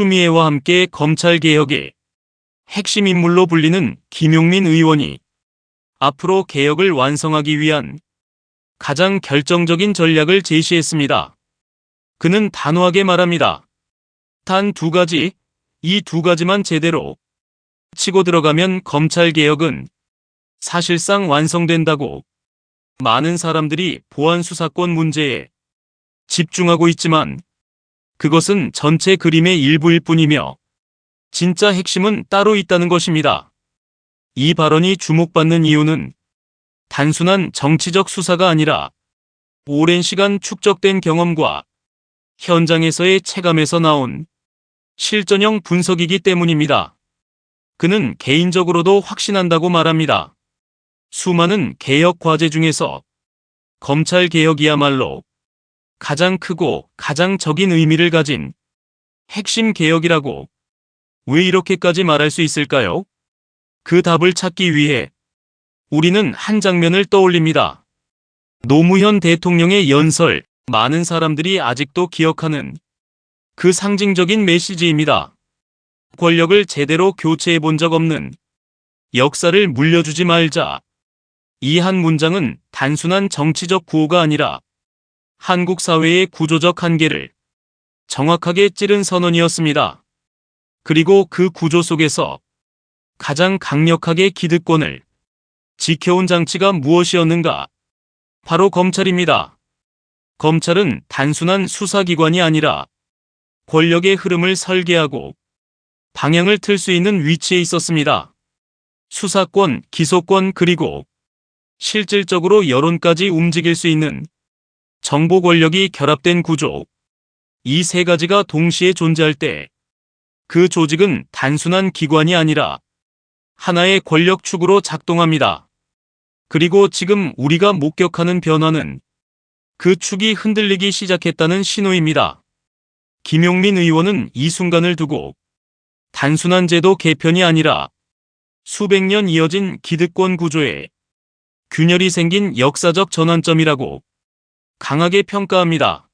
추미애와 함께 검찰개혁의 핵심 인물로 불리는 김용민 의원이 앞으로 개혁을 완성하기 위한 가장 결정적인 전략을 제시했습니다. 그는 단호하게 말합니다. 단 두 가지, 이 두 가지만 제대로 치고 들어가면 검찰개혁은 사실상 완성된다고. 많은 사람들이 보안 수사권 문제에 집중하고 있지만 그것은 전체 그림의 일부일 뿐이며 진짜 핵심은 따로 있다는 것입니다. 이 발언이 주목받는 이유는 단순한 정치적 수사가 아니라 오랜 시간 축적된 경험과 현장에서의 체감에서 나온 실전형 분석이기 때문입니다. 그는 개인적으로도 확신한다고 말합니다. 수많은 개혁 과제 중에서 검찰개혁이야말로 가장 크고 가장 적인 의미를 가진 핵심 개혁이라고. 왜 이렇게까지 말할 수 있을까요? 그 답을 찾기 위해 우리는 한 장면을 떠올립니다. 노무현 대통령의 연설, 많은 사람들이 아직도 기억하는 그 상징적인 메시지입니다. 권력을 제대로 교체해 본 적 없는 역사를 물려주지 말자. 이 한 문장은 단순한 정치적 구호가 아니라 한국 사회의 구조적 한계를 정확하게 찌른 선언이었습니다. 그리고 그 구조 속에서 가장 강력하게 기득권을 지켜온 장치가 무엇이었는가? 바로 검찰입니다. 검찰은 단순한 수사기관이 아니라 권력의 흐름을 설계하고 방향을 틀 수 있는 위치에 있었습니다. 수사권, 기소권 그리고 실질적으로 여론까지 움직일 수 있는 정보 권력이 결합된 구조. 이 세 가지가 동시에 존재할 때 그 조직은 단순한 기관이 아니라 하나의 권력축으로 작동합니다. 그리고 지금 우리가 목격하는 변화는 그 축이 흔들리기 시작했다는 신호입니다. 김용민 의원은 이 순간을 두고 단순한 제도 개편이 아니라 수백 년 이어진 기득권 구조에 균열이 생긴 역사적 전환점이라고 강하게 평가합니다.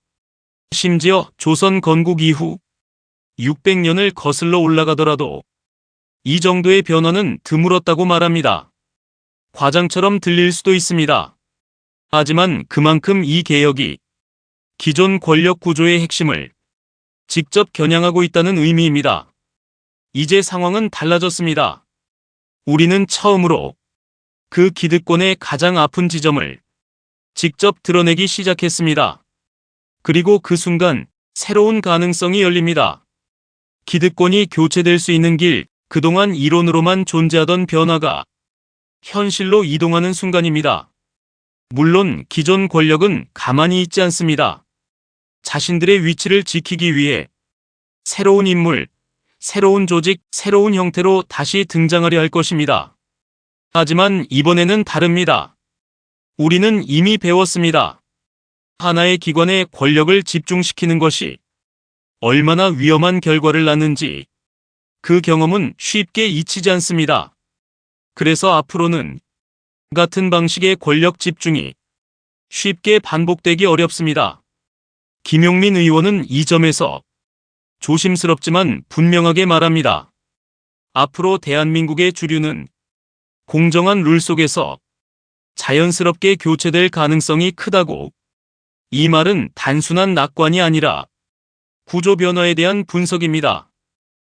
심지어 조선 건국 이후 600년을 거슬러 올라가더라도 이 정도의 변화는 드물었다고 말합니다. 과장처럼 들릴 수도 있습니다. 하지만 그만큼 이 개혁이 기존 권력 구조의 핵심을 직접 겨냥하고 있다는 의미입니다. 이제 상황은 달라졌습니다. 우리는 처음으로 그 기득권의 가장 아픈 지점을 직접 드러내기 시작했습니다. 그리고 그 순간 새로운 가능성이 열립니다. 기득권이 교체될 수 있는 길, 그동안 이론으로만 존재하던 변화가 현실로 이동하는 순간입니다. 물론 기존 권력은 가만히 있지 않습니다. 자신들의 위치를 지키기 위해 새로운 인물, 새로운 조직, 새로운 형태로 다시 등장하려 할 것입니다. 하지만 이번에는 다릅니다. 우리는 이미 배웠습니다. 하나의 기관에 권력을 집중시키는 것이 얼마나 위험한 결과를 낳는지 그 경험은 쉽게 잊히지 않습니다. 그래서 앞으로는 같은 방식의 권력 집중이 쉽게 반복되기 어렵습니다. 김용민 의원은 이 점에서 조심스럽지만 분명하게 말합니다. 앞으로 대한민국의 주류는 공정한 룰 속에서 자연스럽게 교체될 가능성이 크다고. 이 말은 단순한 낙관이 아니라 구조 변화에 대한 분석입니다.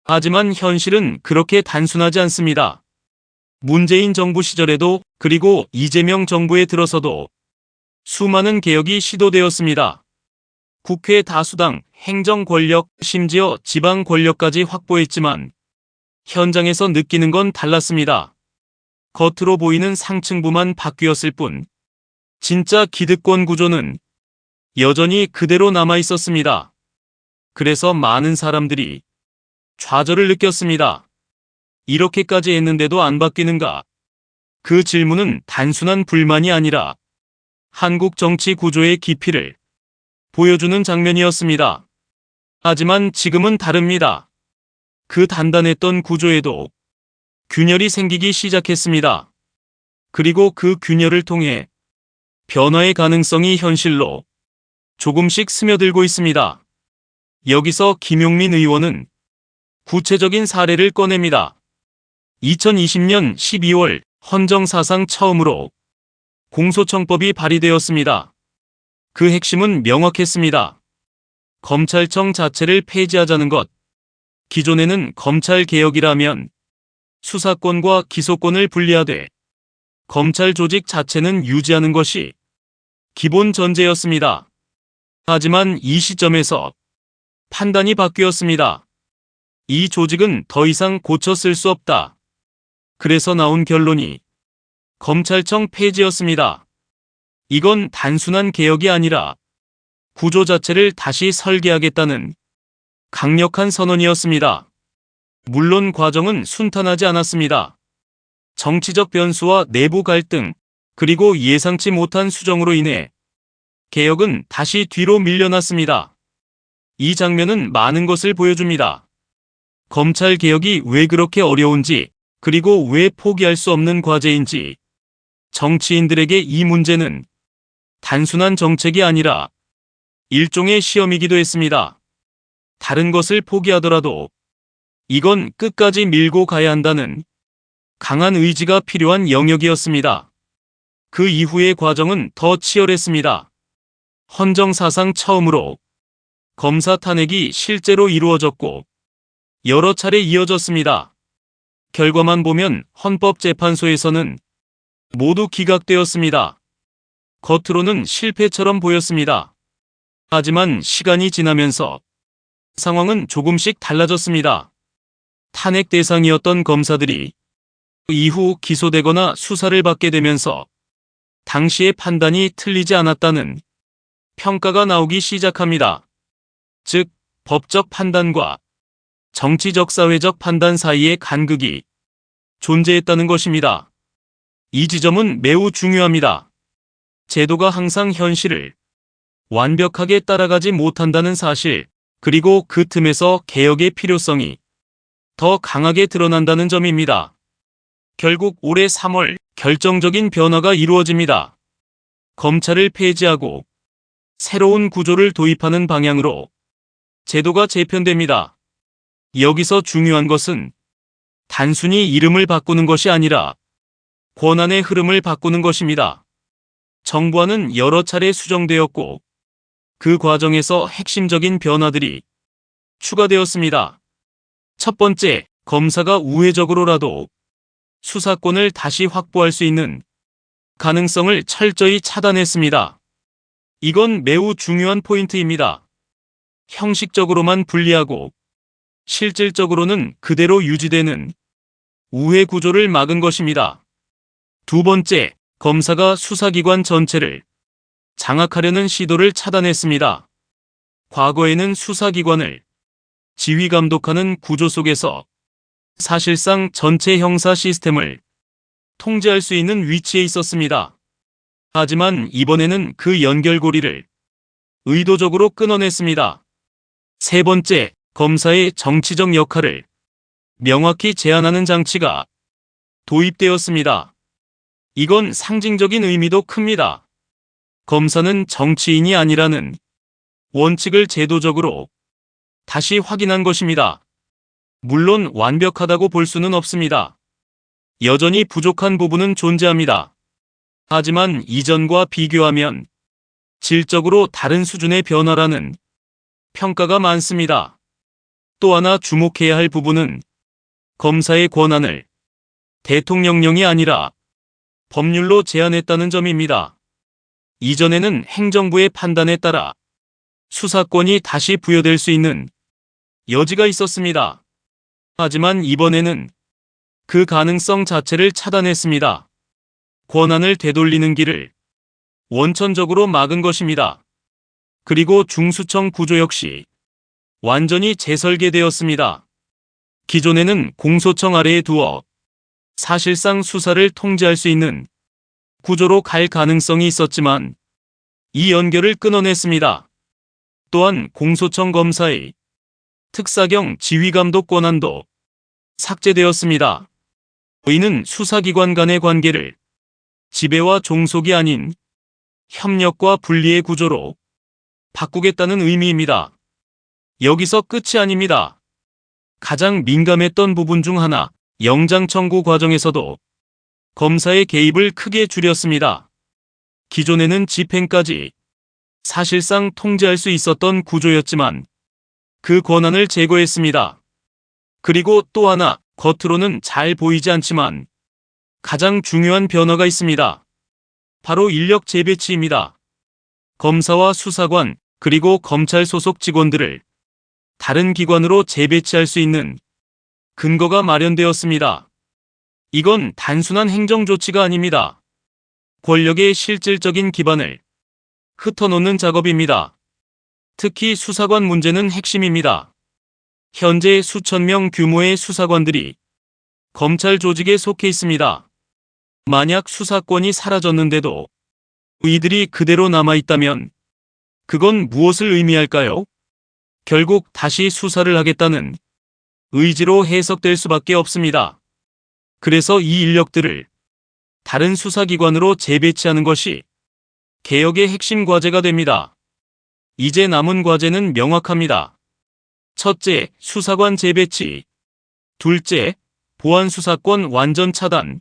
하지만 현실은 그렇게 단순하지 않습니다. 문재인 정부 시절에도 그리고 이재명 정부에 들어서도 수많은 개혁이 시도되었습니다. 국회 다수당, 행정 권력, 심지어 지방 권력까지 확보했지만 현장에서 느끼는 건 달랐습니다. 겉으로 보이는 상층부만 바뀌었을 뿐 진짜 기득권 구조는 여전히 그대로 남아 있었습니다. 그래서 많은 사람들이 좌절을 느꼈습니다. 이렇게까지 했는데도 안 바뀌는가? 그 질문은 단순한 불만이 아니라 한국 정치 구조의 깊이를 보여주는 장면이었습니다. 하지만 지금은 다릅니다. 그 단단했던 구조에도 균열이 생기기 시작했습니다. 그리고 그 균열을 통해 변화의 가능성이 현실로 조금씩 스며들고 있습니다. 여기서 김용민 의원은 구체적인 사례를 꺼냅니다. 2020년 12월 헌정 사상 처음으로 공소청법이 발의되었습니다. 그 핵심은 명확했습니다. 검찰청 자체를 폐지하자는 것. 기존에는 검찰개혁이라면 수사권과 기소권을 분리하되 검찰 조직 자체는 유지하는 것이 기본 전제였습니다. 하지만 이 시점에서 판단이 바뀌었습니다. 이 조직은 더 이상 고쳐 쓸 수 없다. 그래서 나온 결론이 검찰청 폐지였습니다. 이건 단순한 개혁이 아니라 구조 자체를 다시 설계하겠다는 강력한 선언이었습니다. 물론 과정은 순탄하지 않았습니다. 정치적 변수와 내부 갈등, 그리고 예상치 못한 수정으로 인해 개혁은 다시 뒤로 밀려났습니다. 이 장면은 많은 것을 보여줍니다. 검찰 개혁이 왜 그렇게 어려운지, 그리고 왜 포기할 수 없는 과제인지. 정치인들에게 이 문제는 단순한 정책이 아니라 일종의 시험이기도 했습니다. 다른 것을 포기하더라도 이건 끝까지 밀고 가야 한다는 강한 의지가 필요한 영역이었습니다. 그 이후의 과정은 더 치열했습니다. 헌정사상 처음으로 검사 탄핵이 실제로 이루어졌고 여러 차례 이어졌습니다. 결과만 보면 헌법재판소에서는 모두 기각되었습니다. 겉으로는 실패처럼 보였습니다. 하지만 시간이 지나면서 상황은 조금씩 달라졌습니다. 탄핵 대상이었던 검사들이 이후 기소되거나 수사를 받게 되면서 당시의 판단이 틀리지 않았다는 평가가 나오기 시작합니다. 즉, 법적 판단과 정치적 사회적 판단 사이의 간극이 존재했다는 것입니다. 이 지점은 매우 중요합니다. 제도가 항상 현실을 완벽하게 따라가지 못한다는 사실, 그리고 그 틈에서 개혁의 필요성이 더 강하게 드러난다는 점입니다. 결국 올해 3월 결정적인 변화가 이루어집니다. 검찰을 폐지하고 새로운 구조를 도입하는 방향으로 제도가 재편됩니다. 여기서 중요한 것은 단순히 이름을 바꾸는 것이 아니라 권한의 흐름을 바꾸는 것입니다. 정부안은 여러 차례 수정되었고 그 과정에서 핵심적인 변화들이 추가되었습니다. 첫 번째, 검사가 우회적으로라도 수사권을 다시 확보할 수 있는 가능성을 철저히 차단했습니다. 이건 매우 중요한 포인트입니다. 형식적으로만 분리하고 실질적으로는 그대로 유지되는 우회 구조를 막은 것입니다. 두 번째, 검사가 수사기관 전체를 장악하려는 시도를 차단했습니다. 과거에는 수사기관을 지휘 감독하는 구조 속에서 사실상 전체 형사 시스템을 통제할 수 있는 위치에 있었습니다. 하지만 이번에는 그 연결고리를 의도적으로 끊어냈습니다. 세 번째, 검사의 정치적 역할을 명확히 제한하는 장치가 도입되었습니다. 이건 상징적인 의미도 큽니다. 검사는 정치인이 아니라는 원칙을 제도적으로 다시 확인한 것입니다. 물론 완벽하다고 볼 수는 없습니다. 여전히 부족한 부분은 존재합니다. 하지만 이전과 비교하면 질적으로 다른 수준의 변화라는 평가가 많습니다. 또 하나 주목해야 할 부분은 검사의 권한을 대통령령이 아니라 법률로 제한했다는 점입니다. 이전에는 행정부의 판단에 따라 수사권이 다시 부여될 수 있는 여지가 있었습니다. 하지만 이번에는 그 가능성 자체를 차단했습니다. 권한을 되돌리는 길을 원천적으로 막은 것입니다. 그리고 중수청 구조 역시 완전히 재설계되었습니다. 기존에는 공소청 아래에 두어 사실상 수사를 통제할 수 있는 구조로 갈 가능성이 있었지만 이 연결을 끊어냈습니다. 또한 공소청 검사의 특사경 지휘감독 권한도 삭제되었습니다. 이는 수사기관 간의 관계를 지배와 종속이 아닌 협력과 분리의 구조로 바꾸겠다는 의미입니다. 여기서 끝이 아닙니다. 가장 민감했던 부분 중 하나, 영장 청구 과정에서도 검사의 개입을 크게 줄였습니다. 기존에는 집행까지 사실상 통제할 수 있었던 구조였지만 그 권한을 제거했습니다. 그리고 또 하나, 겉으로는 잘 보이지 않지만 가장 중요한 변화가 있습니다. 바로 인력 재배치입니다. 검사와 수사관, 그리고 검찰 소속 직원들을 다른 기관으로 재배치할 수 있는 근거가 마련되었습니다. 이건 단순한 행정 조치가 아닙니다. 권력의 실질적인 기반을 흩어놓는 작업입니다. 특히 수사관 문제는 핵심입니다. 현재 수천 명 규모의 수사관들이 검찰 조직에 속해 있습니다. 만약 수사권이 사라졌는데도 이들이 그대로 남아있다면 그건 무엇을 의미할까요? 결국 다시 수사를 하겠다는 의지로 해석될 수밖에 없습니다. 그래서 이 인력들을 다른 수사기관으로 재배치하는 것이 개혁의 핵심 과제가 됩니다. 이제 남은 과제는 명확합니다. 첫째, 수사관 재배치. 둘째, 보안수사권 완전 차단.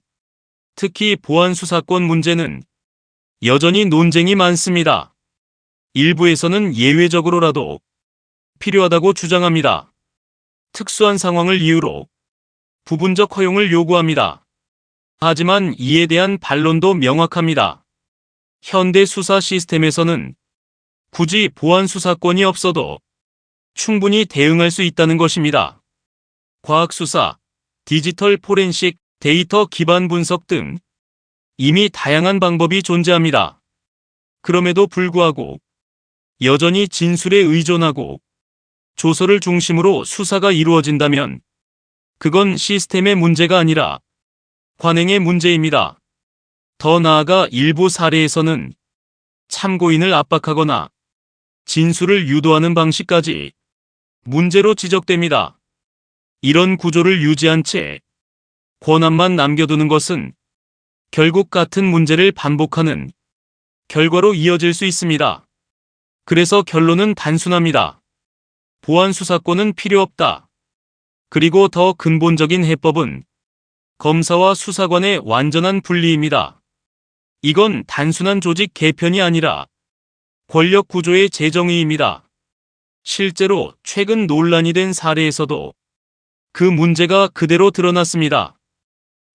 특히 보안수사권 문제는 여전히 논쟁이 많습니다. 일부에서는 예외적으로라도 필요하다고 주장합니다. 특수한 상황을 이유로 부분적 허용을 요구합니다. 하지만 이에 대한 반론도 명확합니다. 현대 수사 시스템에서는 굳이 보안수사권이 없어도 충분히 대응할 수 있다는 것입니다. 과학수사, 디지털 포렌식, 데이터 기반 분석 등 이미 다양한 방법이 존재합니다. 그럼에도 불구하고 여전히 진술에 의존하고 조서를 중심으로 수사가 이루어진다면 그건 시스템의 문제가 아니라 관행의 문제입니다. 더 나아가 일부 사례에서는 참고인을 압박하거나 진술을 유도하는 방식까지 문제로 지적됩니다. 이런 구조를 유지한 채 권한만 남겨두는 것은 결국 같은 문제를 반복하는 결과로 이어질 수 있습니다. 그래서 결론은 단순합니다. 보안수사권은 필요 없다. 그리고 더 근본적인 해법은 검사와 수사관의 완전한 분리입니다. 이건 단순한 조직 개편이 아니라 권력 구조의 재정의입니다. 실제로 최근 논란이 된 사례에서도 그 문제가 그대로 드러났습니다.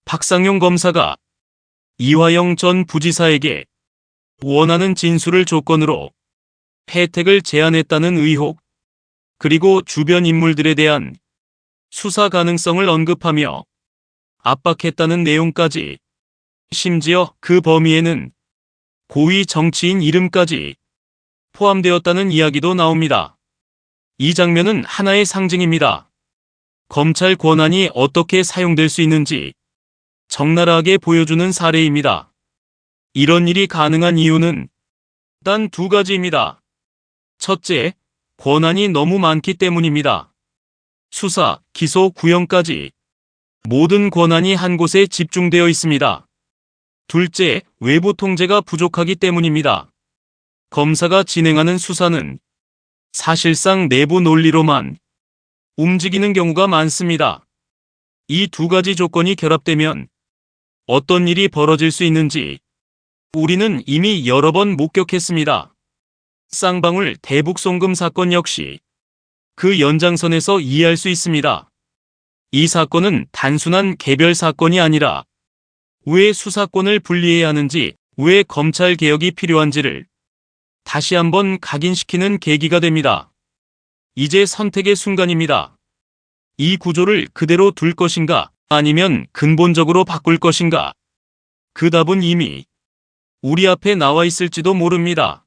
박상용 검사가 이화영 전 부지사에게 원하는 진술을 조건으로 혜택을 제한했다는 의혹, 그리고 주변 인물들에 대한 수사 가능성을 언급하며 압박했다는 내용까지, 심지어 그 범위에는 고위 정치인 이름까지 포함되었다는 이야기도 나옵니다. 이 장면은 하나의 상징입니다. 검찰 권한이 어떻게 사용될 수 있는지 적나라하게 보여주는 사례입니다. 이런 일이 가능한 이유는 단 두 가지입니다. 첫째, 권한이 너무 많기 때문입니다. 수사, 기소, 구형까지 모든 권한이 한 곳에 집중되어 있습니다. 둘째, 외부 통제가 부족하기 때문입니다. 검사가 진행하는 수사는 사실상 내부 논리로만 움직이는 경우가 많습니다. 이 두 가지 조건이 결합되면 어떤 일이 벌어질 수 있는지 우리는 이미 여러 번 목격했습니다. 쌍방울 대북 송금 사건 역시 그 연장선에서 이해할 수 있습니다. 이 사건은 단순한 개별 사건이 아니라 왜 수사권을 분리해야 하는지, 왜 검찰 개혁이 필요한지를 다시 한번 각인시키는 계기가 됩니다. 이제 선택의 순간입니다. 이 구조를 그대로 둘 것인가, 아니면 근본적으로 바꿀 것인가? 그 답은 이미 우리 앞에 나와 있을지도 모릅니다.